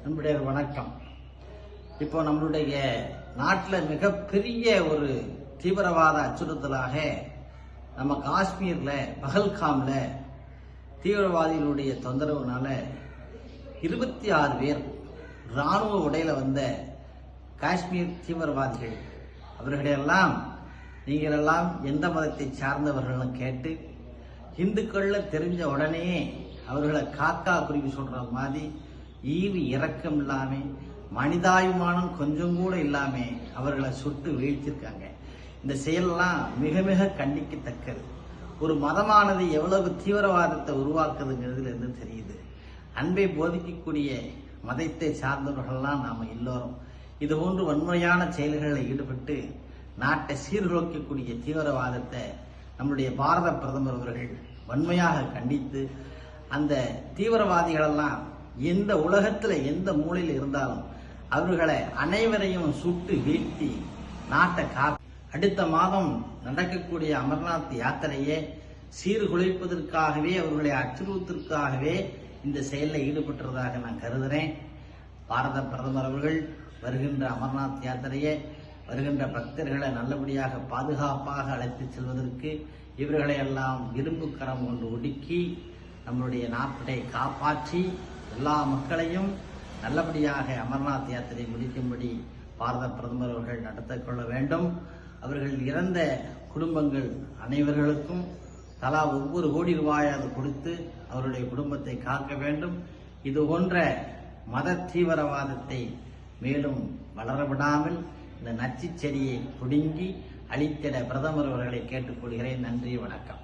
நம்முடைய வணக்கம். இப்போ நம்மளுடைய நாட்டில் மிகப்பெரிய ஒரு தீவிரவாத அச்சுறுத்தலாக நம்ம காஷ்மீர்ல பஹல்காம்ல தீவிரவாதிகளுடைய தொந்தரவுனால 26 பேர் ராணுவ உடையில வந்த காஷ்மீர் தீவிரவாதிகள், அவர்களெல்லாம் நீங்களெல்லாம் எந்த மதத்தை சார்ந்தவர்களும் கேட்டு இந்துக்கள்ல தெரிஞ்ச உடனே அவர்களை காக்கா குருவி சொல்ற மாதிரி ஈவு இரக்கம் இல்லாம மனிதாயுமானம் கொஞ்சம் கூட இல்லாம அவர்களை சுட்டு வீழ்த்திருக்காங்க. இந்த செயலெல்லாம் மிக மிக கண்டிக்கத்தக்கது. ஒரு மதமானது எவ்வளவு தீவிரவாதத்தை உருவாக்குதுங்கிறதுல இருந்து தெரியுது. அன்பை போதிக்கக்கூடிய மதத்தை சார்ந்தவர்கள்லாம் நாம எல்லோரும் இது போன்று வன்முறையான செயல்களில் ஈடுபட்டு நாட்டை சீர்குலைக்கக்கூடிய தீவிரவாதத்தை நம்முடைய பாரத பிரதமர் அவர்கள் வன்மையாக கண்டித்து அந்த தீவிரவாதிகளெல்லாம் எந்த உலகத்துல எந்த மூலையில் இருந்தாலும் அவர்களை அனைவரையும் சுட்டு வீழ்த்தி நாட்டை அடுத்த மாதம் நடக்கக்கூடிய அமர்நாத் யாத்திரையை சீர்குலைப்பதற்காகவே அவர்களை அச்சுறுத்தற்காகவே இந்த செயலில் ஈடுபட்டதாக நான் கருதுறேன். பாரத பிரதமர் அவர்கள் வருகின்ற அமர்நாத் யாத்திரையை வருகின்ற பக்தர்களை நல்லபடியாக பாதுகாப்பாக அழைத்து செல்வதற்கு இவர்களை எல்லாம் இரும்பு கரம் கொண்டு ஒடுக்கி நம்மளுடைய நாட்டை காப்பாற்றி எல்லா மக்களையும் நல்லபடியாக அமர்நாத் யாத்திரை முடிக்கும்படி பாரத பிரதமர் அவர்கள் நடத்த கொள்ள வேண்டும். அவர்கள் இறந்த குடும்பங்கள் அனைவர்களுக்கும் தலா ஒவ்வொரு கோடி ரூபாயாவது கொடுத்து அவருடைய குடும்பத்தை காக்க வேண்டும். இது போன்ற மத தீவிரவாதத்தை மேலும் வளரவிடாமல் இந்த நச்சுச் செடியை புடுங்கி அழித்திட பிரதமர் அவர்களை கேட்டுக்கொள்கிறேன். நன்றி, வணக்கம்.